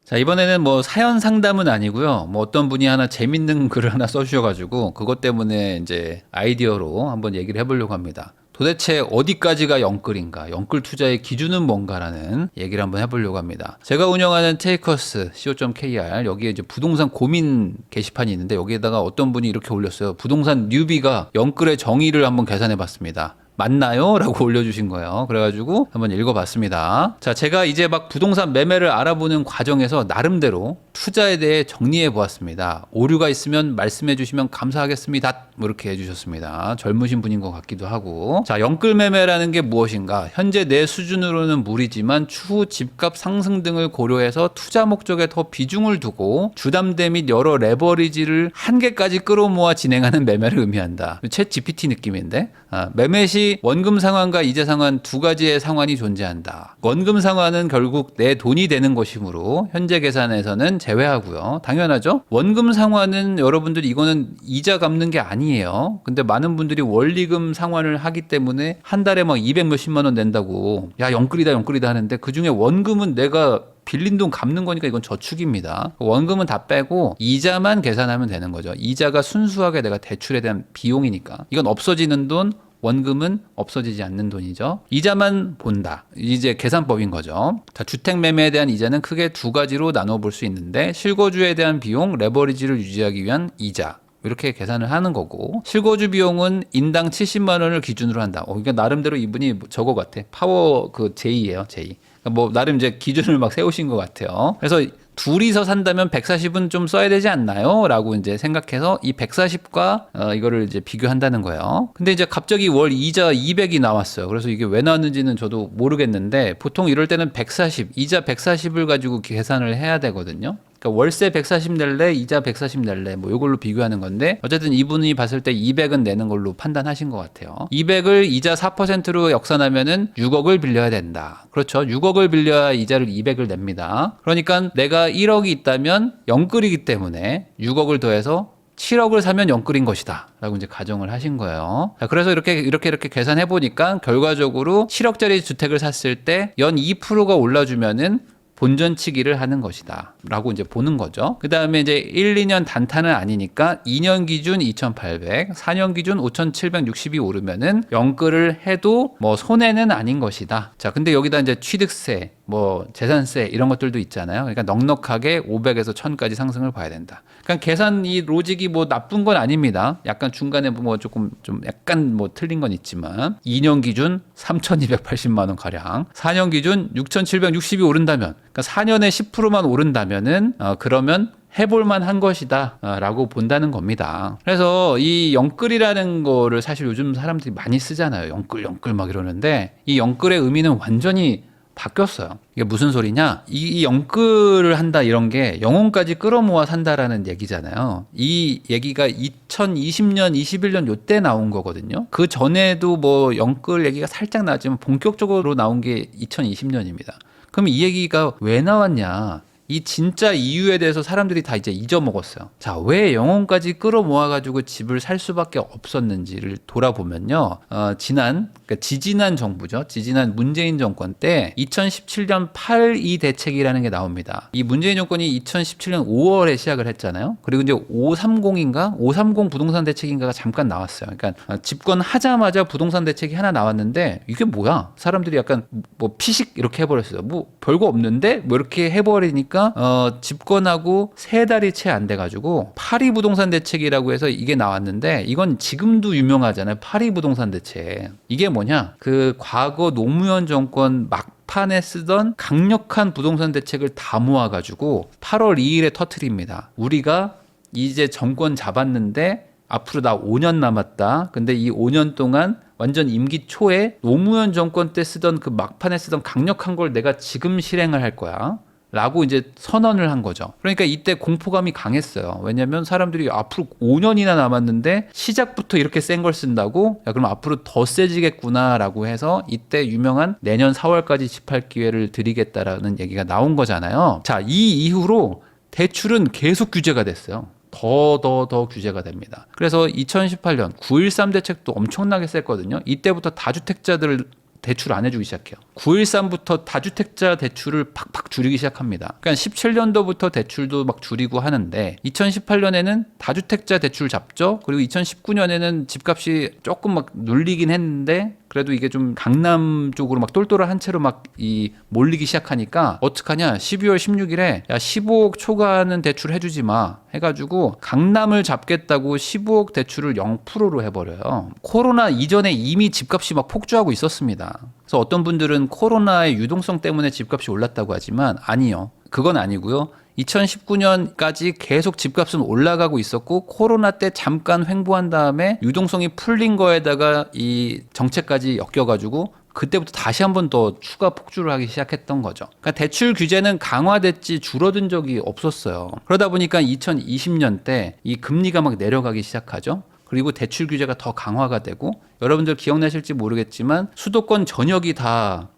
자, 이번에는 뭐 사연 상담은 아니고요. 뭐 어떤 분이 하나 재밌는 글을 하나 써주셔가지고 그것 때문에 이제 아이디어로 한번 얘기를 해보려고 합니다. 도대체 어디까지가 영끌인가? 영끌 투자의 기준은 뭔가라는 얘기를 한번 해보려고 합니다. 제가 운영하는 테이커스 co.kr 여기에 이제 부동산 고민 게시판이 있는데 여기에다가 어떤 분이 이렇게 올렸어요. 부동산 뉴비가 영끌의 정의를 한번 계산해봤습니다. 맞나요? 라고 올려주신 거예요. 그래가지고 한번 읽어봤습니다. 자, 제가 이제 막 부동산 매매를 알아보는 과정에서 나름대로 투자에 대해 정리해 보았습니다. 오류가 있으면 말씀해 주시면 감사하겠습니다. 뭐 이렇게 해주셨습니다. 젊으신 분인 것 같기도 하고. 자, 영끌 매매라는 게 무엇인가? 현재 내 수준으로는 무리지만 추후 집값 상승 등을 고려해서 투자 목적에 더 비중을 두고 주담대 및 여러 레버리지를 한계까지 끌어모아 진행하는 매매를 의미한다. 챗 GPT 느낌인데? 매매 시 원금 상환과 이자 상환 두 가지의 상환이 존재한다. 원금 상환은 결국 내 돈이 되는 것이므로 현재 계산에서는 제외하고요. 당연하죠. 원금 상환은 여러분들이 이거는 이자 갚는 게 아니에요. 근데 많은 분들이 원리금 상환을 하기 때문에 한 달에 막 200 몇십만 원 낸다고 야 영끌이다 하는데 그중에 원금은 내가 빌린 돈 갚는 거니까 이건 저축입니다. 원금은 다 빼고 이자만 계산하면 되는 거죠. 이자가 순수하게 내가 대출에 대한 비용이니까. 이건 없어지는 돈, 원금은 없어지지 않는 돈이죠. 이자만 본다. 이제 계산법인 거죠. 자, 주택 매매에 대한 이자는 크게 두 가지로 나눠 볼 수 있는데 실거주에 대한 비용, 레버리지를 유지하기 위한 이자. 이렇게 계산을 하는 거고 실거주 비용은 인당 70만 원을 기준으로 한다. 그러니까 나름대로 이분이 저거 같아. 파워 그 J예요, J. 그러니까 뭐 나름 이제 기준을 막 세우신 것 같아요. 그래서 둘이서 산다면 140은 좀 써야 되지 않나요? 라고 이제 생각해서 이 140과 이거를 이제 비교한다는 거예요. 근데 이제 갑자기 월 이자 200이 나왔어요. 그래서 이게 왜 나왔는지는 저도 모르겠는데 보통 이럴 때는 140, 이자 140을 가지고 계산을 해야 되거든요. 그러니까 월세 140 낼래, 이자 140 낼래, 뭐 이걸로 비교하는 건데 어쨌든 이분이 봤을 때 200은 내는 걸로 판단하신 것 같아요. 200을 이자 4%로 역산하면은 6억을 빌려야 된다. 그렇죠. 6억을 빌려야 이자를 200을 냅니다. 그러니까 내가 1억이 있다면 영끌이기 때문에 6억을 더해서 7억을 사면 영끌인 것이다. 라고 이제 가정을 하신 거예요. 자, 그래서 이렇게 계산해 보니까 결과적으로 7억짜리 주택을 샀을 때 연 2%가 올라주면은 본전치기를 하는 것이다 라고 이제 보는 거죠. 그 다음에 이제 1, 2년 단타는 아니니까 2년 기준 2,800, 4년 기준 5,760이 오르면은 영끌을 해도 뭐 손해는 아닌 것이다. 자, 근데 여기다 이제 취득세, 뭐 재산세 이런 것들도 있잖아요. 그러니까 넉넉하게 500에서 1000까지 상승을 봐야 된다. 그러니까 계산 이 로직이 뭐 나쁜 건 아닙니다. 약간 중간에 뭐 조금 좀 약간 뭐 틀린 건 있지만 2년 기준 3,280만 원 가량, 4년 기준 6,760이 오른다면 그러니까 4년에 10%만 오른다면은 그러면 해볼만 한 것이다 라고 본다는 겁니다. 그래서 이 영끌이라는 거를 사실 요즘 사람들이 많이 쓰잖아요. 영끌 막 이러는데 이 영끌의 의미는 완전히 바뀌었어요. 이게 무슨 소리냐? 이 영끌을 한다 이런 게 영혼까지 끌어모아 산다라는 얘기잖아요. 이 얘기가 2020년, 21년 요때 나온 거거든요. 그 전에도 뭐 영끌 얘기가 살짝 나왔지만 본격적으로 나온 게 2020년입니다. 그럼 이 얘기가 왜 나왔냐? 이 진짜 이유에 대해서 사람들이 다 이제 잊어먹었어요. 자, 왜 영혼까지 끌어모아가지고 집을 살 수밖에 없었는지를 돌아보면요. 그러니까 지지난 정부죠. 지지난 문재인 정권 때 2017년 8.2 대책이라는 게 나옵니다. 이 문재인 정권이 2017년 5월에 시작을 했잖아요. 그리고 이제 530인가? 530 부동산 대책인가가 잠깐 나왔어요. 그러니까 집권하자마자 부동산 대책이 하나 나왔는데 이게 뭐야? 사람들이 약간 뭐 피식 이렇게 해버렸어요. 뭐 별거 없는데? 뭐 이렇게 해버리니까 집권하고 3달이 채 안 돼가지고 파리 부동산 대책이라고 해서 이게 나왔는데 이건 지금도 유명하잖아요. 파리 부동산 대책. 이게 뭐냐? 그 과거 노무현 정권 막판에 쓰던 강력한 부동산 대책을 다 모아가지고 8월 2일에 터트립니다. 우리가 이제 정권 잡았는데 앞으로 나 5년 남았다. 근데 이 5년 동안 완전 임기 초에 노무현 정권 때 쓰던 그 막판에 쓰던 강력한 걸 내가 지금 실행을 할 거야. 라고 이제 선언을 한 거죠. 그러니까 이때 공포감이 강했어요. 왜냐면 사람들이 앞으로 5년이나 남았는데 시작부터 이렇게 센 걸 쓴다고? 야, 그럼 앞으로 더 세지겠구나 라고 해서 이때 유명한 내년 4월까지 집할 기회를 드리겠다라는 얘기가 나온 거잖아요. 자, 이 이후로 대출은 계속 규제가 됐어요. 더 규제가 됩니다. 그래서 2018년 9.13 대책도 엄청나게 셌거든요. 이때부터 다주택자들 대출 안 해주기 시작해요. 9.13부터 다주택자 대출을 팍팍 줄이기 시작합니다. 그러니까 17년도부터 대출도 막 줄이고 하는데 2018년에는 다주택자 대출 잡죠. 그리고 2019년에는 집값이 조금 막 눌리긴 했는데 그래도 이게 좀 강남 쪽으로 막 똘똘한 채로 막 몰리기 시작하니까 어떡하냐, 12월 16일에 야 15억 초과하는 대출 해주지 마 해가지고 강남을 잡겠다고 15억 대출을 0%로 해버려요. 코로나 이전에 이미 집값이 막 폭주하고 있었습니다. 그래서 어떤 분들은 코로나의 유동성 때문에 집값이 올랐다고 하지만 아니요, 그건 아니고요. 2019년까지 계속 집값은 올라가고 있었고 코로나 때 잠깐 횡보한 다음에 유동성이 풀린 거에다가 이 정책까지 엮여가지고 그때부터 다시 한 번 더 추가 폭주를 하기 시작했던 거죠. 그러니까 대출 규제는 강화됐지 줄어든 적이 없었어요. 그러다 보니까 2020년 때 이 금리가 막 내려가기 시작하죠. 그리고 대출 규제가 더 강화가 되고 여러분들 기억나실지 모르겠지만 수도권 전역이 다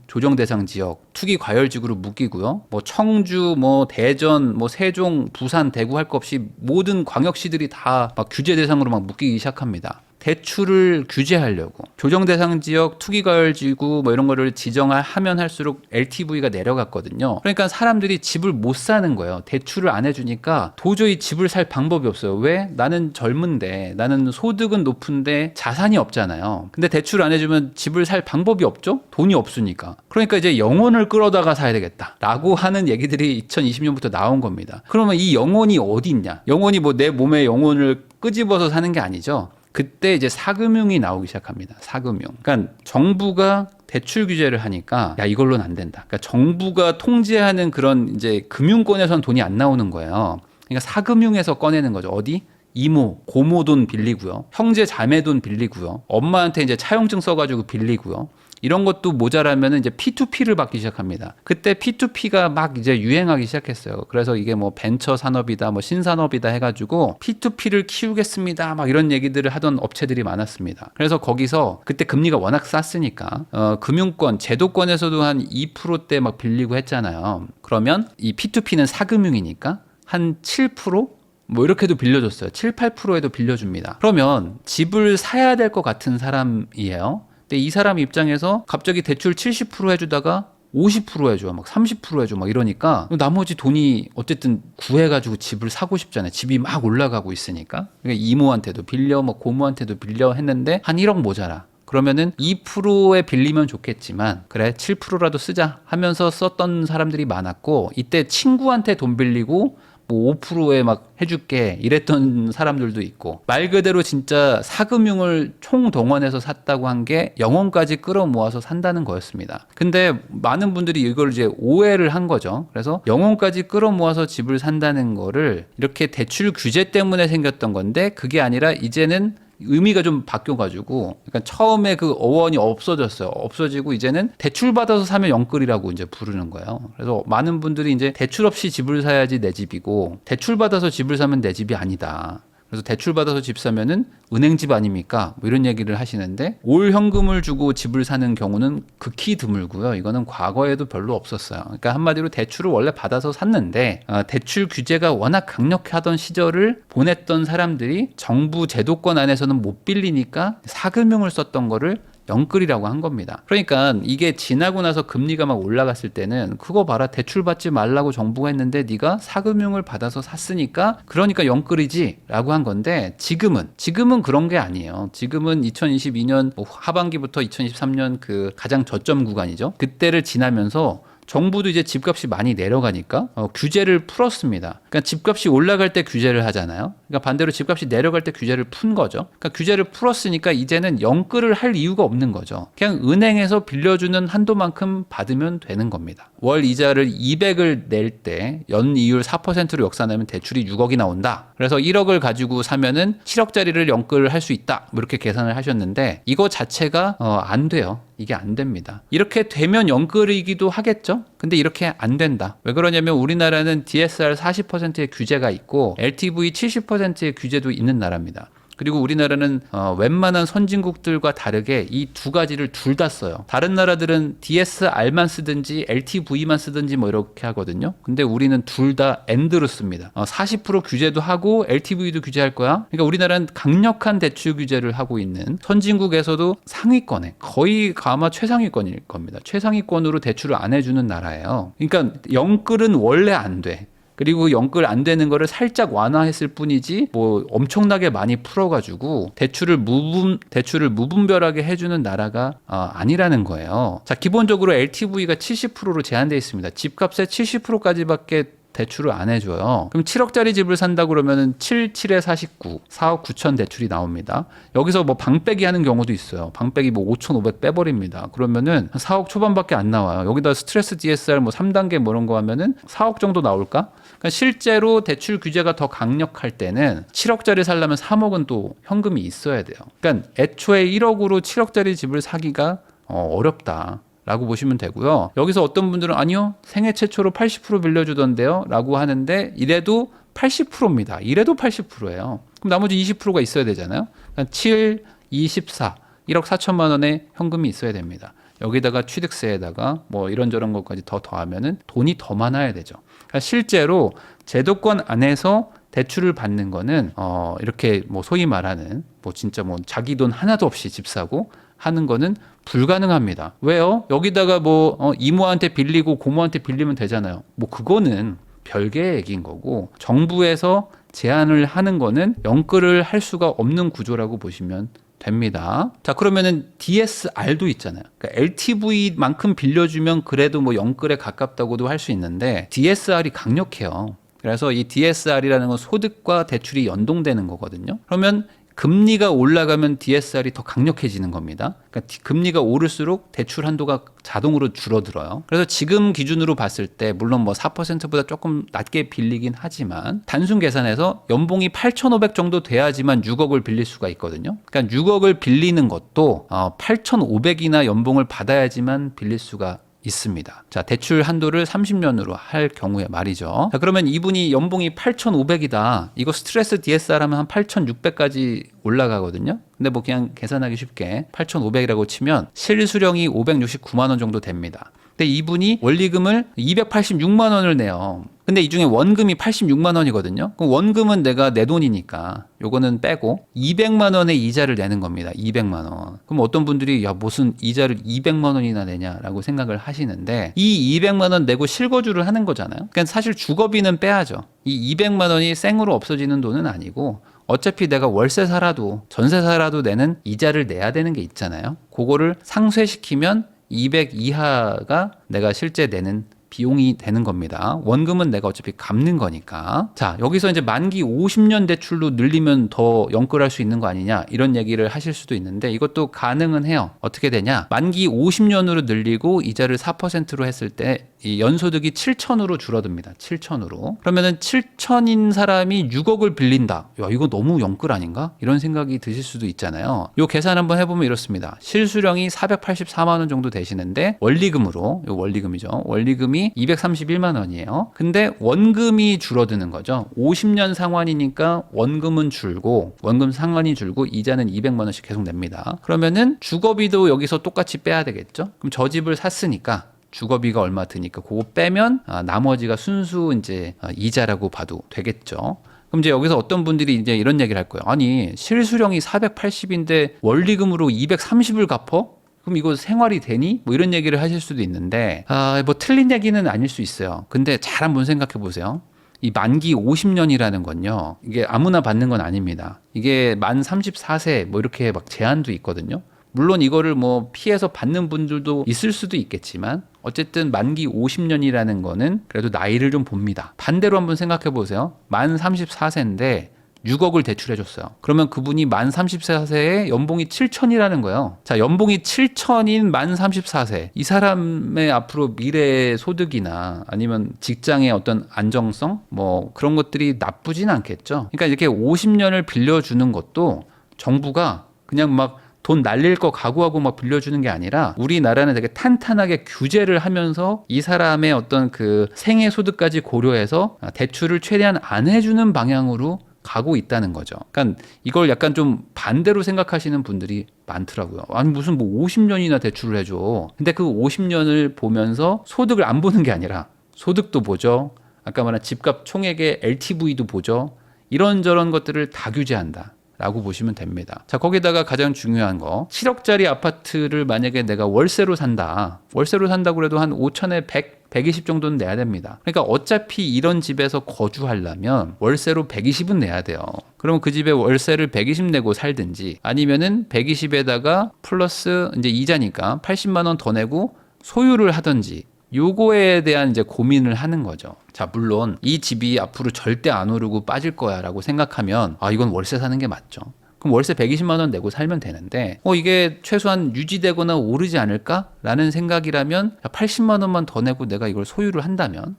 조정 대상 지역, 투기 과열지구로 묶이고요. 뭐 청주, 뭐 대전, 뭐 세종, 부산, 대구 할 것 없이 모든 광역시들이 다 막 규제 대상으로 막 묶이기 시작합니다. 대출을 규제하려고 조정 대상 지역, 투기 과열 지구 뭐 이런 거를 지정하면 할수록 LTV가 내려갔거든요. 그러니까 사람들이 집을 못 사는 거예요. 대출을 안 해주니까 도저히 집을 살 방법이 없어요. 왜? 나는 젊은데, 나는 소득은 높은데 자산이 없잖아요. 근데 대출을 안 해주면 집을 살 방법이 없죠? 돈이 없으니까. 그러니까 이제 영혼을 끌어다가 사야 되겠다 라고 하는 얘기들이 2020년부터 나온 겁니다. 그러면 이 영혼이 어디 있냐? 영혼이 뭐 내 몸에 영혼을 끄집어서 사는 게 아니죠. 그때 이제 사금융이 나오기 시작합니다. 사금융. 그러니까 정부가 대출 규제를 하니까 야 이걸로는 안 된다. 그러니까 정부가 통제하는 그런 이제 금융권에선 돈이 안 나오는 거예요. 그러니까 사금융에서 꺼내는 거죠. 어디? 이모, 고모 돈 빌리고요. 형제 자매 돈 빌리고요. 엄마한테 이제 차용증 써가지고 빌리고요. 이런 것도 모자라면 이제 P2P를 받기 시작합니다. 그때 P2P가 막 이제 유행하기 시작했어요. 그래서 이게 뭐 벤처 산업이다, 뭐 신산업이다 해가지고 P2P를 키우겠습니다. 막 이런 얘기들을 하던 업체들이 많았습니다. 그래서 거기서 그때 금리가 워낙 쌌으니까 금융권, 제도권에서도 한 2%대 막 빌리고 했잖아요. 그러면 이 P2P는 사금융이니까 한 7%? 뭐 이렇게도 빌려줬어요. 7, 8%에도 빌려줍니다. 그러면 집을 사야 될 것 같은 사람이에요. 근데 이 사람 입장에서 갑자기 대출 70% 해주다가 50% 해줘, 막 30% 해줘, 막 이러니까 나머지 돈이 어쨌든 구해가지고 집을 사고 싶잖아요. 집이 막 올라가고 있으니까. 그러니까 이모한테도 빌려, 뭐 고모한테도 빌려 했는데 한 1억 모자라. 그러면은 2%에 빌리면 좋겠지만 그래 7%라도 쓰자 하면서 썼던 사람들이 많았고 이때 친구한테 돈 빌리고 뭐 5%에 막 해줄게 이랬던 사람들도 있고 말 그대로 진짜 사금융을 총동원해서 샀다고 한 게 영혼까지 끌어모아서 산다는 거였습니다. 근데 많은 분들이 이걸 이제 오해를 한 거죠. 그래서 영혼까지 끌어모아서 집을 산다는 거를 이렇게 대출 규제 때문에 생겼던 건데 그게 아니라 이제는 의미가 좀 바뀌어가지고, 그러니까 처음에 그 어원이 없어졌어요. 없어지고 이제는 대출 받아서 사면 영끌이라고 이제 부르는 거예요. 그래서 많은 분들이 이제 대출 없이 집을 사야지 내 집이고, 대출 받아서 집을 사면 내 집이 아니다. 그래서 대출 받아서 집 사면은 은행집 아닙니까? 뭐 이런 얘기를 하시는데 올 현금을 주고 집을 사는 경우는 극히 드물고요. 이거는 과거에도 별로 없었어요. 그러니까 한마디로 대출을 원래 받아서 샀는데 대출 규제가 워낙 강력하던 시절을 보냈던 사람들이 정부 제도권 안에서는 못 빌리니까 사금융을 썼던 거를 영끌이라고 한 겁니다. 그러니까 이게 지나고 나서 금리가 막 올라갔을 때는 그거 봐라 대출 받지 말라고 정부가 했는데 네가 사금융을 받아서 샀으니까 그러니까 영끌이지 라고 한 건데 지금은 그런 게 아니에요. 지금은 2022년 하반기부터 2023년 그 가장 저점 구간이죠. 그때를 지나면서 정부도 이제 집값이 많이 내려가니까 규제를 풀었습니다. 그러니까 집값이 올라갈 때 규제를 하잖아요. 그러니까 반대로 집값이 내려갈 때 규제를 푼 거죠. 그러니까 규제를 풀었으니까 이제는 영끌을 할 이유가 없는 거죠. 그냥 은행에서 빌려주는 한도만큼 받으면 되는 겁니다. 월 이자를 200을 낼 때 연이율 4%로 역산하면 대출이 6억이 나온다. 그래서 1억을 가지고 사면은 7억짜리를 영끌을 할 수 있다. 뭐 이렇게 계산을 하셨는데 이거 자체가 안 돼요. 이게 안 됩니다. 이렇게 되면 영끌이기도 하겠죠? 근데 이렇게 안 된다. 왜 그러냐면 우리나라는 DSR 40%의 규제가 있고 LTV 70%의 규제도 있는 나라입니다. 그리고 우리나라는 웬만한 선진국들과 다르게 이 두 가지를 둘 다 써요. 다른 나라들은 DSR만 쓰든지 LTV만 쓰든지 뭐 이렇게 하거든요. 근데 우리는 둘 다 AND로 씁니다. 40% 규제도 하고 LTV도 규제할 거야. 그러니까 우리나라는 강력한 대출 규제를 하고 있는, 선진국에서도 상위권에 거의 아마 최상위권일 겁니다. 최상위권으로 대출을 안 해주는 나라예요. 그러니까 영끌은 원래 안 돼. 그리고 영끌 안 되는 거를 살짝 완화했을 뿐이지 뭐 엄청나게 많이 풀어가지고 대출을 무분별하게 해주는 나라가 아니라는 거예요. 자, 기본적으로 LTV가 70%로 제한되어 있습니다. 집값의 70%까지밖에 대출을 안 해줘요. 그럼 7억짜리 집을 산다 그러면은 7에 49, 4억 9천 대출이 나옵니다. 여기서 뭐 방빼기 하는 경우도 있어요. 방빼기 뭐 5,500 빼버립니다. 그러면은 4억 초반밖에 안 나와요. 여기다 스트레스 DSR 뭐 3단계 뭐 이런 거 하면은 4억 정도 나올까? 그러니까 실제로 대출 규제가 더 강력할 때는 7억짜리 살려면 3억은 또 현금이 있어야 돼요. 그러니까 애초에 1억으로 7억짜리 집을 사기가 어렵다 라고 보시면 되고요. 여기서 어떤 분들은 아니요, 생애 최초로 80% 빌려주던데요 라고 하는데, 이래도 80%입니다. 이래도 80%예요. 그럼 나머지 20%가 있어야 되잖아요. 그러니까 7, 24, 1억 4천만 원의 현금이 있어야 됩니다. 여기다가 취득세에다가 뭐 이런저런 것까지 더 더하면은 돈이 더 많아야 되죠. 그러니까 실제로 제도권 안에서 대출을 받는 거는 이렇게 뭐 소위 말하는 뭐 진짜 뭐 자기 돈 하나도 없이 집 사고 하는 거는 불가능합니다. 왜요? 여기다가 뭐 이모한테 빌리고 고모한테 빌리면 되잖아요. 뭐 그거는 별개의 얘기인 거고, 정부에서 제한을 하는 거는 영끌을 할 수가 없는 구조라고 보시면 됩니다. 자, 그러면은 DSR도 있잖아요. 그러니까 LTV만큼 빌려주면 그래도 뭐 영끌에 가깝다고도 할 수 있는데, DSR이 강력해요. 그래서 이 DSR이라는 건 소득과 대출이 연동되는 거거든요. 그러면 금리가 올라가면 DSR이 더 강력해지는 겁니다. 그러니까 금리가 오를수록 대출 한도가 자동으로 줄어들어요. 그래서 지금 기준으로 봤을 때 물론 뭐 4%보다 조금 낮게 빌리긴 하지만 단순 계산해서 연봉이 8,500 정도 돼야지만 6억을 빌릴 수가 있거든요. 그러니까 6억을 빌리는 것도 8,500이나 연봉을 받아야지만 빌릴 수가 있습니다. 자, 대출 한도를 30년으로 할 경우에 말이죠. 자, 그러면 이분이 연봉이 8,500이다. 이거 스트레스 DSR 하면 한 8,600까지 올라가거든요. 근데 뭐 그냥 계산하기 쉽게 8,500이라고 치면 실수령이 569만 원 정도 됩니다. 근데 이분이 원리금을 286만 원을 내요. 근데 이 중에 원금이 86만 원이거든요. 그럼 원금은 내가 내 돈이니까 요거는 빼고 200만 원의 이자를 내는 겁니다. 200만 원. 그럼 어떤 분들이 야 무슨 이자를 200만 원이나 내냐라고 생각을 하시는데, 이 200만 원 내고 실거주를 하는 거잖아요. 그러니까 사실 주거비는 빼야죠. 이 200만 원이 생으로 없어지는 돈은 아니고 어차피 내가 월세 살아도 전세 살아도 내는 이자를 내야 되는 게 있잖아요. 그거를 상쇄시키면 200 이하가 내가 실제 내는 비용이 되는 겁니다. 원금은 내가 어차피 갚는 거니까. 자, 여기서 이제 만기 50년 대출로 늘리면 더 영끌할 수 있는 거 아니냐, 이런 얘기를 하실 수도 있는데, 이것도 가능은 해요. 어떻게 되냐? 만기 50년으로 늘리고 이자를 4%로 했을 때 이 연소득이 7천으로 줄어듭니다. 7천으로. 그러면은 7천인 사람이 6억을 빌린다. 야, 이거 너무 영끌 아닌가? 이런 생각이 드실 수도 있잖아요. 요 계산 한번 해보면 이렇습니다. 실수령이 484만 원 정도 되시는데 원리금으로, 요 원리금이죠. 원리금이 231만 원이에요. 근데 원금이 줄어드는 거죠. 50년 상환이니까 원금은 줄고, 원금 상환이 줄고 이자는 200만 원씩 계속 냅니다. 그러면은 주거비도 여기서 똑같이 빼야 되겠죠. 그럼 저 집을 샀으니까 주거비가 얼마 드니까 그거 빼면 나머지가 순수 이제 이자라고 봐도 되겠죠. 그럼 이제 여기서 어떤 분들이 이제 이런 얘기를 할 거예요. 아니, 실수령이 480인데 원리금으로 230을 갚어? 그럼 이거 생활이 되니? 뭐 이런 얘기를 하실 수도 있는데, 뭐 틀린 얘기는 아닐 수 있어요. 근데 잘 한번 생각해 보세요. 이 만기 50년이라는 건요, 이게 아무나 받는 건 아닙니다. 이게 만 34세 뭐 이렇게 막 제한도 있거든요. 물론 이거를 뭐 피해서 받는 분들도 있을 수도 있겠지만 어쨌든 만기 50년이라는 거는 그래도 나이를 좀 봅니다. 반대로 한번 생각해 보세요. 만 34세인데 6억을 대출해줬어요. 그러면 그분이 만 34세에 연봉이 7천이라는 거예요. 자, 연봉이 7천인 만 34세. 이 사람의 앞으로 미래 소득이나 아니면 직장의 어떤 안정성? 뭐 그런 것들이 나쁘진 않겠죠. 그러니까 이렇게 50년을 빌려주는 것도 정부가 그냥 막 돈 날릴 거 각오하고 막 빌려주는 게 아니라 우리나라는 되게 탄탄하게 규제를 하면서 이 사람의 어떤 그 생애 소득까지 고려해서 대출을 최대한 안 해주는 방향으로 가고 있다는 거죠. 그러니까 이걸 약간 좀 반대로 생각하시는 분들이 많더라고요. 아니 무슨 뭐 50년이나 대출을 해줘. 근데 그 50년을 보면서 소득을 안 보는 게 아니라 소득도 보죠. 아까 말한 집값 총액의 LTV도 보죠. 이런저런 것들을 다 규제한다 라고 보시면 됩니다. 자, 거기다가 가장 중요한 거 7억짜리 아파트를 만약에 내가 월세로 산다. 월세로 산다고 해도 한 5천에 100, 120 정도는 내야 됩니다. 그러니까 어차피 이런 집에서 거주하려면 월세로 120은 내야 돼요. 그러면 그 집에 월세를 120 내고 살든지 아니면은 120에다가 플러스 이제 이자니까 80만 원 더 내고 소유를 하든지 요거에 대한 이제 고민을 하는 거죠. 자, 물론 이 집이 앞으로 절대 안 오르고 빠질 거야 라고 생각하면 이건 월세 사는 게 맞죠. 그럼 월세 120만 원 내고 살면 되는데 이게 최소한 유지되거나 오르지 않을까? 라는 생각이라면 80만 원만 더 내고 내가 이걸 소유를 한다면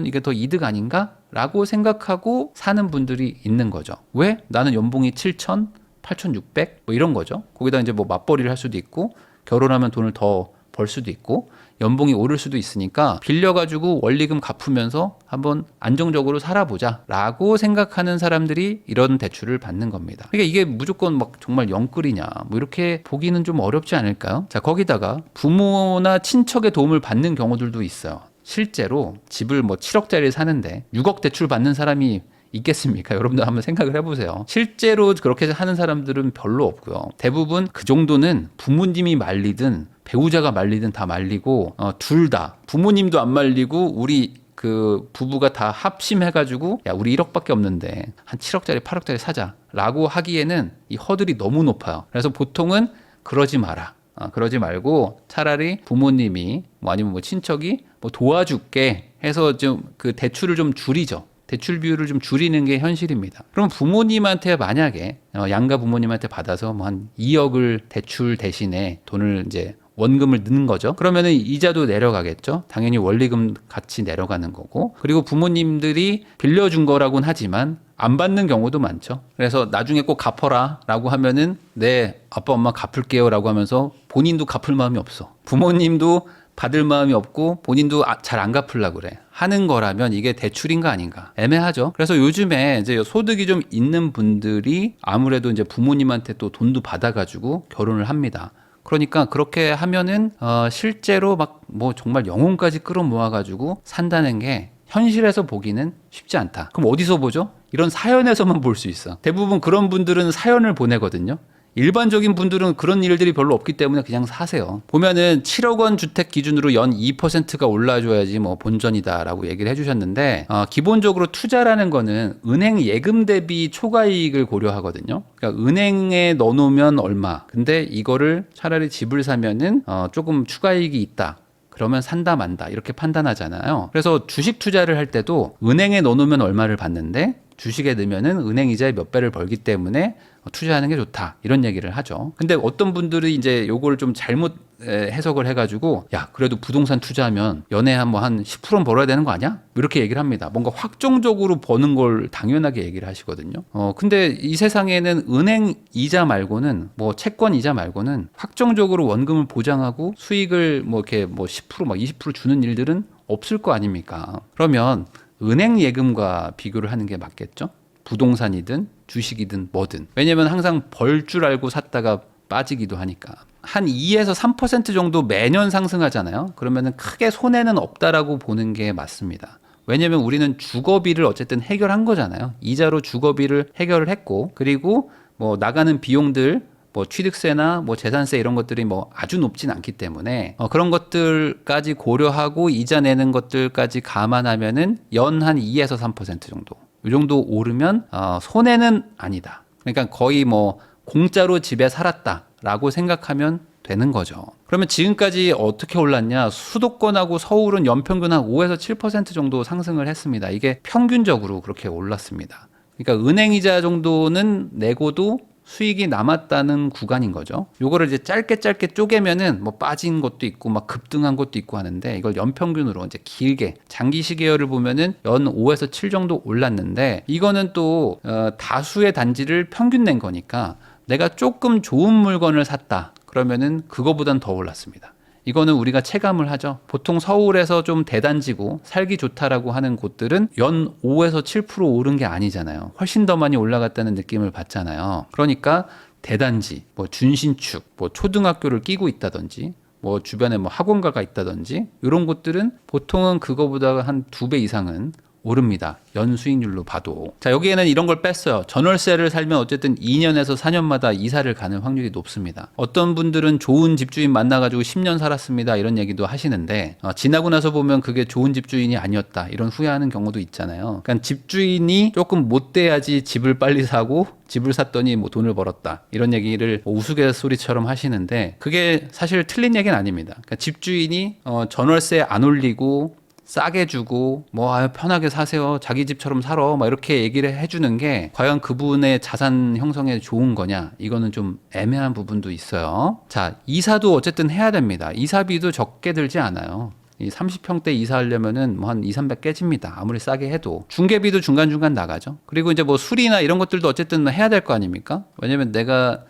이게 더 이득 아닌가? 라고 생각하고 사는 분들이 있는 거죠. 왜? 나는 연봉이 7천, 8,600 뭐 이런 거죠. 거기다 이제 뭐 맞벌이를 할 수도 있고 결혼하면 돈을 더 벌 수도 있고 연봉이 오를 수도 있으니까 빌려가지고 원리금 갚으면서 한번 안정적으로 살아보자 라고 생각하는 사람들이 이런 대출을 받는 겁니다. 그러니까 이게 무조건 막 정말 영끌이냐 뭐 이렇게 보기는 좀 어렵지 않을까요? 자, 거기다가 부모나 친척의 도움을 받는 경우들도 있어요. 실제로 집을 뭐 7억짜리 사는데 6억 대출 받는 사람이 있겠습니까? 여러분들 한번 생각을 해보세요. 실제로 그렇게 하는 사람들은 별로 없고요. 대부분 그 정도는 부모님이 말리든 배우자가 말리든 다 말리고 둘 다 부모님도 안 말리고 우리 그 부부가 다 합심해가지고 야 우리 1억밖에 없는데 한 7억짜리 8억짜리 사자라고 하기에는 이 허들이 너무 높아요. 그래서 보통은 그러지 마라. 그러지 말고 차라리 부모님이 뭐 아니면 뭐 친척이 뭐 도와줄게 해서 좀 그 대출을 좀 줄이죠. 대출 비율을 좀 줄이는 게 현실입니다. 그럼 부모님한테 만약에 양가 부모님한테 받아서 뭐 한 2억을 대출 대신에 돈을 이제 원금을 넣는 거죠. 그러면은 이자도 내려가겠죠. 당연히 원리금 같이 내려가는 거고. 그리고 부모님들이 빌려준 거라고는 하지만 안 받는 경우도 많죠. 그래서 나중에 꼭 갚아라 라고 하면은 네, 아빠 엄마 갚을게요 라고 하면서 본인도 갚을 마음이 없어. 부모님도 받을 마음이 없고 본인도 잘 안 갚으려고 그래. 하는 거라면 이게 대출인가 아닌가 애매하죠. 그래서 요즘에 이제 소득이 좀 있는 분들이 아무래도 이제 부모님한테 또 돈도 받아가지고 결혼을 합니다. 그러니까 그렇게 하면은 실제로 막 뭐 정말 영혼까지 끌어모아가지고 산다는 게 현실에서 보기는 쉽지 않다. 그럼 어디서 보죠? 이런 사연에서만 볼 수 있어. 대부분 그런 분들은 사연을 보내거든요. 일반적인 분들은 그런 일들이 별로 없기 때문에 그냥 사세요. 보면은 7억 원 주택 기준으로 연 2%가 올라줘야지 뭐 본전이다라고 얘기를 해주셨는데 기본적으로 투자라는 거는 은행 예금 대비 초과이익을 고려하거든요. 그러니까 은행에 넣어놓으면 얼마. 근데 이거를 차라리 집을 사면은 조금 추가이익이 있다. 그러면 산다 만다 이렇게 판단하잖아요. 그래서 주식 투자를 할 때도 은행에 넣어놓으면 얼마를 받는데 주식에 넣으면은 은행 이자의 몇 배를 벌기 때문에 투자하는 게 좋다 이런 얘기를 하죠. 근데 어떤 분들이 이제 요걸 좀 잘못 해석을 해가지고 야 그래도 부동산 투자하면 연에 한 10%는 벌어야 되는 거 아니야? 이렇게 얘기를 합니다. 뭔가 확정적으로 버는 걸 당연하게 얘기를 하시거든요. 근데 이 세상에는 은행 이자 말고는 뭐 채권 이자 말고는 확정적으로 원금을 보장하고 수익을 뭐 이렇게 뭐 10% 막 20% 주는 일들은 없을 거 아닙니까? 그러면 은행 예금과 비교를 하는 게 맞겠죠? 부동산이든 주식이든 뭐든. 왜냐면 항상 벌 줄 알고 샀다가 빠지기도 하니까. 한 2에서 3% 정도 매년 상승하잖아요. 그러면은 크게 손해는 없다라고 보는 게 맞습니다. 왜냐면 우리는 주거비를 어쨌든 해결한 거잖아요. 이자로 주거비를 해결을 했고, 그리고 뭐 나가는 비용들, 뭐 취득세나 뭐 재산세 이런 것들이 뭐 아주 높진 않기 때문에 그런 것들까지 고려하고 이자 내는 것들까지 감안하면은 연 한 2에서 3% 정도. 이 정도 오르면 손해는 아니다. 그러니까 거의 뭐 공짜로 집에 살았다라고 생각하면 되는 거죠. 그러면 지금까지 어떻게 올랐냐? 수도권하고 서울은 연평균 한 5에서 7% 정도 상승을 했습니다. 이게 평균적으로 그렇게 올랐습니다. 그러니까 은행이자 정도는 내고도 수익이 남았다는 구간인 거죠. 요거를 이제 짧게 쪼개면은 뭐 빠진 것도 있고 막 급등한 것도 있고 하는데 이걸 연평균으로 이제 길게 장기 시계열을 보면은 연 5에서 7 정도 올랐는데 이거는 또 다수의 단지를 평균 낸 거니까 내가 조금 좋은 물건을 샀다. 그러면은 그거보단 더 올랐습니다. 이거는 우리가 체감을 하죠. 보통 서울에서 좀 대단지고 살기 좋다라고 하는 곳들은 연 5에서 7% 오른 게 아니잖아요. 훨씬 더 많이 올라갔다는 느낌을 받잖아요. 그러니까 대단지, 뭐 준신축, 뭐 초등학교를 끼고 있다든지 뭐 주변에 뭐 학원가가 있다든지 이런 곳들은 보통은 그거보다 한 2배 이상은 오릅니다. 연 수익률로 봐도. 자, 여기에는 이런 걸 뺐어요. 전월세를 살면 어쨌든 2년에서 4년마다 이사를 가는 확률이 높습니다. 어떤 분들은 좋은 집주인 만나가지고 10년 살았습니다. 이런 얘기도 하시는데 지나고 나서 보면 그게 좋은 집주인이 아니었다. 이런 후회하는 경우도 있잖아요. 그러니까 집주인이 조금 못 돼야지 집을 빨리 사고 집을 샀더니 뭐 돈을 벌었다. 이런 얘기를 우스갯소리처럼 하시는데 그게 사실 틀린 얘기는 아닙니다. 그러니까 집주인이 전월세 안 올리고 싸게 주고 뭐 편하게 사세요. 자기 집처럼 살아. 막 이렇게 얘기를 해주는 게 과연 그분의 자산 형성에 좋은 거냐? 이거는 좀 애매한 부분도 있어요. 자, 이사도 어쨌든 해야 됩니다. 이사비도 적게 들지 않아요. 이 30평대 이사하려면은 뭐 한 2, 300 깨집니다. 아무리 싸게 해도. 중개비도 중간중간 나가죠. 그리고 이제 뭐 수리나 이런 것들도 어쨌든 해야 될 거 아닙니까? 왜냐면 내가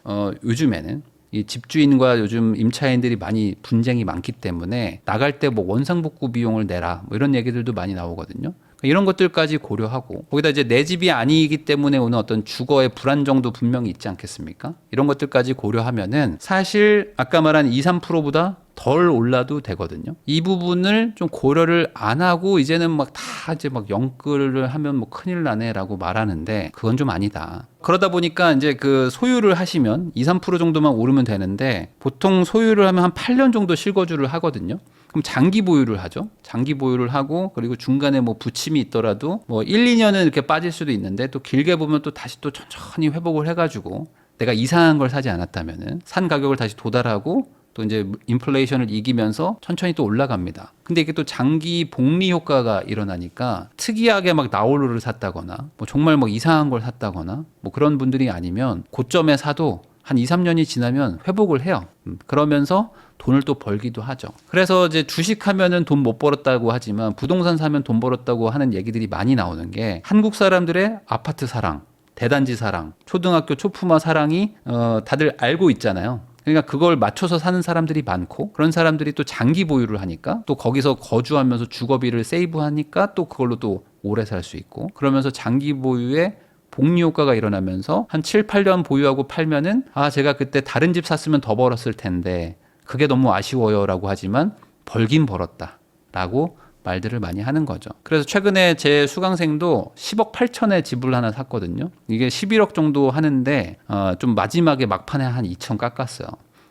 요즘에는 이 집주인과 요즘 임차인들이 많이 분쟁이 많기 때문에 나갈 때 뭐 원상복구 비용을 내라 뭐 이런 얘기들도 많이 나오거든요. 이런 것들까지 고려하고 거기다 이제 내 집이 아니기 때문에 오는 어떤 주거의 불안정도 분명히 있지 않겠습니까? 이런 것들까지 고려하면은 사실 아까 말한 2, 3%보다 덜 올라도 되거든요. 이 부분을 좀 고려를 안 하고 이제는 막 다 이제 막 영끌을 하면 뭐 큰일 나네라고 말하는데 그건 좀 아니다. 그러다 보니까 이제 그 소유를 하시면 2, 3% 정도만 오르면 되는데 보통 소유를 하면 한 8년 정도 실거주를 하거든요. 그럼 장기 보유를 하죠. 장기 보유를 하고 그리고 중간에 뭐 부침이 있더라도 뭐 1, 2년은 이렇게 빠질 수도 있는데 또 길게 보면 또 다시 또 천천히 회복을 해가지고 내가 이상한 걸 사지 않았다면은 산 가격을 다시 도달하고 또 이제 인플레이션을 이기면서 천천히 또 올라갑니다. 근데 이게 또 장기 복리 효과가 일어나니까 특이하게 막 나홀로를 샀다거나 뭐 정말 뭐 이상한 걸 샀다거나 뭐 그런 분들이 아니면 고점에 사도 한 2, 3년이 지나면 회복을 해요. 그러면서 돈을 또 벌기도 하죠. 그래서 이제 주식하면은 돈 못 벌었다고 하지만 부동산 사면 돈 벌었다고 하는 얘기들이 많이 나오는 게 한국 사람들의 아파트 사랑, 대단지 사랑, 초등학교 초품화 사랑이 다들 알고 있잖아요. 그러니까 그걸 맞춰서 사는 사람들이 많고 그런 사람들이 또 장기 보유를 하니까 또 거기서 거주하면서 주거비를 세이브하니까 또 그걸로 또 오래 살 수 있고 그러면서 장기 보유에 복리 효과가 일어나면서 한 7, 8년 보유하고 팔면은 제가 그때 다른 집 샀으면 더 벌었을 텐데 그게 너무 아쉬워요라고 하지만 벌긴 벌었다 라고 말들을 많이 하는 거죠. 그래서 최근에 제 수강생도 10억 8천에 집을 하나 샀거든요. 이게 11억 정도 하는데 좀 마지막에 막판에 한 2천 깎았어요.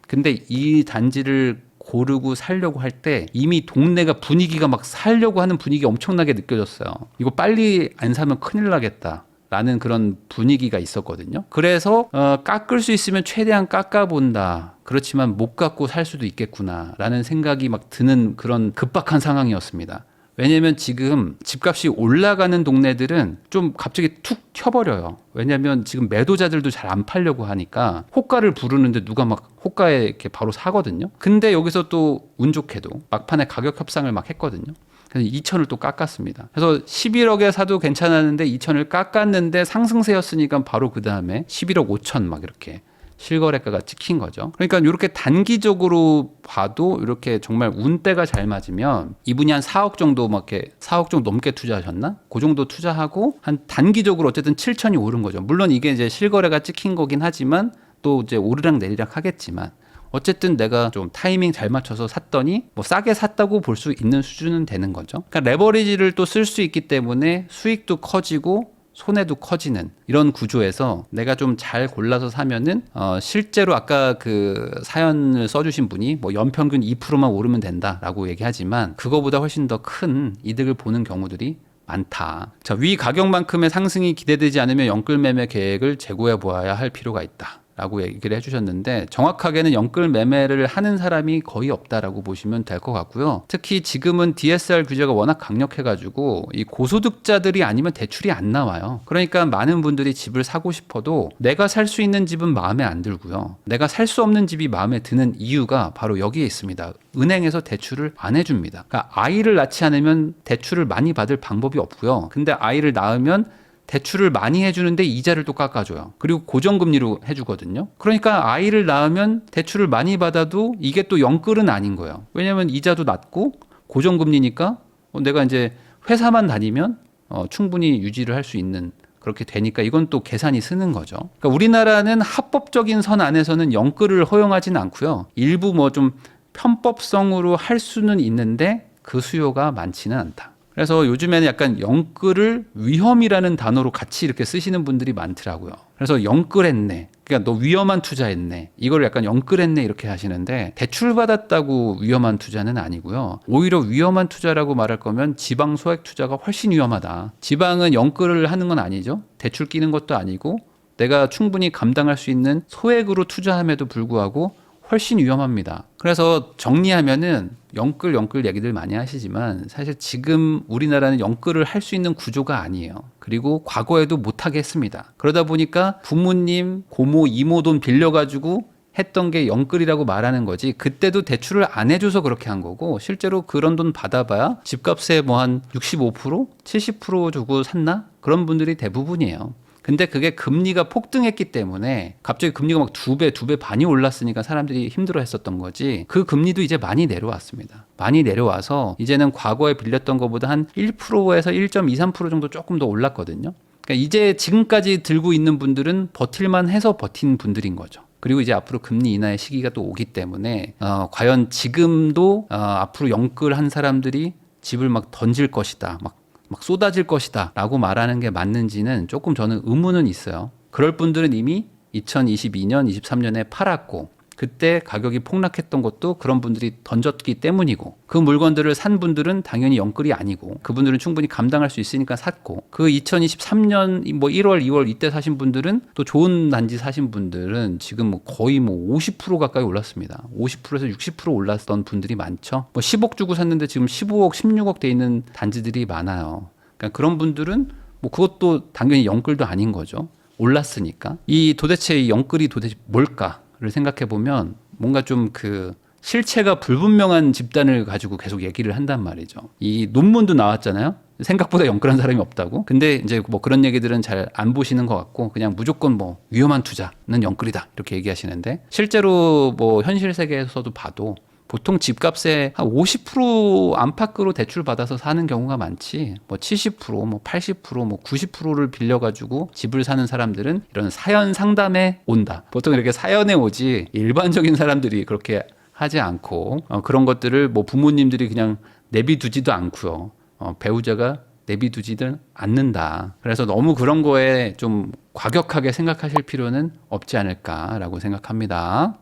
근데 이 단지를 고르고 살려고 할 때 이미 동네가 분위기가 막 살려고 하는 분위기 엄청나게 느껴졌어요. 이거 빨리 안 사면 큰일 나겠다. 라는 그런 분위기가 있었거든요. 그래서 깎을 수 있으면 최대한 깎아본다. 그렇지만 못 깎고 살 수도 있겠구나 라는 생각이 막 드는 그런 급박한 상황이었습니다. 왜냐면 지금 집값이 올라가는 동네들은 좀 갑자기 툭 튀어버려요. 왜냐면 지금 매도자들도 잘 안 팔려고 하니까 호가를 부르는데 누가 막 호가에 이렇게 바로 사거든요. 근데 여기서 또 운 좋게도 막판에 가격 협상을 막 했거든요. 그래서 2천을 또 깎았습니다. 그래서 11억에 사도 괜찮았는데 2천을 깎았는데 상승세였으니까 바로 그 다음에 11억 5천 막 이렇게 실거래가가 찍힌 거죠. 그러니까 이렇게 단기적으로 봐도 이렇게 정말 운대가 잘 맞으면 이분이 한 4억 정도 막 이렇게 4억 정도 넘게 투자하셨나? 그 정도 투자하고 한 단기적으로 어쨌든 7천이 오른 거죠. 물론 이게 이제 실거래가 찍힌 거긴 하지만 또 이제 오르락 내리락 하겠지만 어쨌든 내가 좀 타이밍 잘 맞춰서 샀더니 뭐 싸게 샀다고 볼 수 있는 수준은 되는 거죠. 그러니까 레버리지를 또 쓸 수 있기 때문에 수익도 커지고 손해도 커지는 이런 구조에서 내가 좀 잘 골라서 사면은 실제로 아까 그 사연을 써주신 분이 뭐 연평균 2%만 오르면 된다라고 얘기하지만 그거보다 훨씬 더 큰 이득을 보는 경우들이 많다. 자, 위 가격만큼의 상승이 기대되지 않으면 영끌 매매 계획을 재고해 보아야 할 필요가 있다. 라고 얘기를 해주셨는데 정확하게는 영끌 매매를 하는 사람이 거의 없다라고 보시면 될 것 같고요. 특히 지금은 DSR 규제가 워낙 강력해가지고 이 고소득자들이 아니면 대출이 안 나와요. 그러니까 많은 분들이 집을 사고 싶어도 내가 살 수 있는 집은 마음에 안 들고요. 내가 살 수 없는 집이 마음에 드는 이유가 바로 여기에 있습니다. 은행에서 대출을 안 해줍니다. 그러니까 아이를 낳지 않으면 대출을 많이 받을 방법이 없고요. 근데 아이를 낳으면 대출을 많이 해주는데 이자를 또 깎아줘요. 그리고 고정금리로 해주거든요. 그러니까 아이를 낳으면 대출을 많이 받아도 이게 또 영끌은 아닌 거예요. 왜냐하면 이자도 낮고 고정금리니까 내가 이제 회사만 다니면 충분히 유지를 할 수 있는 그렇게 되니까 이건 또 계산이 쓰는 거죠. 그러니까 우리나라는 합법적인 선 안에서는 영끌을 허용하지는 않고요. 일부 뭐 좀 편법성으로 할 수는 있는데 그 수요가 많지는 않다. 그래서 요즘에는 약간 영끌을 위험이라는 단어로 같이 이렇게 쓰시는 분들이 많더라고요. 그래서 영끌했네. 그러니까 너 위험한 투자했네. 이걸 약간 영끌했네 이렇게 하시는데 대출 받았다고 위험한 투자는 아니고요. 오히려 위험한 투자라고 말할 거면 지방 소액 투자가 훨씬 위험하다. 지방은 영끌을 하는 건 아니죠. 대출 끼는 것도 아니고 내가 충분히 감당할 수 있는 소액으로 투자함에도 불구하고 훨씬 위험합니다. 그래서 정리하면은 영끌 얘기들 많이 하시지만 사실 지금 우리나라는 영끌을 할 수 있는 구조가 아니에요. 그리고 과거에도 못하게 했습니다. 그러다 보니까 부모님, 고모, 이모 돈 빌려가지고 했던 게 영끌이라고 말하는 거지 그때도 대출을 안 해줘서 그렇게 한 거고 실제로 그런 돈 받아봐야 집값에 뭐 한 65%? 70% 주고 샀나? 그런 분들이 대부분이에요. 근데 그게 금리가 폭등했기 때문에 갑자기 금리가 막 두 배 반이 올랐으니까 사람들이 힘들어 했었던 거지 그 금리도 이제 많이 내려왔습니다. 많이 내려와서 이제는 과거에 빌렸던 것보다 한 1%에서 1.23% 정도 조금 더 올랐거든요. 그러니까 이제 지금까지 들고 있는 분들은 버틸만 해서 버틴 분들인 거죠. 그리고 이제 앞으로 금리 인하의 시기가 또 오기 때문에 과연 지금도 앞으로 영끌한 사람들이 집을 막 던질 것이다. 막 쏟아질 것이다 라고 말하는 게 맞는지는 조금 저는 의문은 있어요. 그럴 분들은 이미 2022년, 23년에 팔았고 그때 가격이 폭락했던 것도 그런 분들이 던졌기 때문이고 그 물건들을 산 분들은 당연히 영끌이 아니고 그분들은 충분히 감당할 수 있으니까 샀고 그 2023년 뭐 1월, 2월 이때 사신 분들은 또 좋은 단지 사신 분들은 지금 뭐 거의 뭐 50% 가까이 올랐습니다. 50%에서 60% 올랐던 분들이 많죠. 뭐 10억 주고 샀는데 지금 15억, 16억 돼 있는 단지들이 많아요. 그러니까 그런 분들은 뭐 그것도 당연히 영끌도 아닌 거죠. 올랐으니까. 도대체 이 영끌이 도대체 뭘까를 생각해 보면 뭔가 좀 그 실체가 불분명한 집단을 가지고 계속 얘기를 한단 말이죠. 이 논문도 나왔잖아요. 생각보다 영끌한 사람이 없다고. 근데 이제 뭐 그런 얘기들은 잘 안 보시는 것 같고 그냥 무조건 뭐 위험한 투자는 영끌이다 이렇게 얘기하시는데 실제로 뭐 현실 세계에서도 봐도 보통 집값의 한 50% 안팎으로 대출 받아서 사는 경우가 많지 뭐 70%, 뭐 80%, 뭐 90%를 빌려가지고 집을 사는 사람들은 이런 사연 상담에 온다. 보통 이렇게 사연에 오지 일반적인 사람들이 그렇게 하지 않고 그런 것들을 뭐 부모님들이 그냥 내비두지도 않고요. 배우자가 내비두지들 않는다. 그래서 너무 그런 거에 좀 과격하게 생각하실 필요는 없지 않을까라고 생각합니다.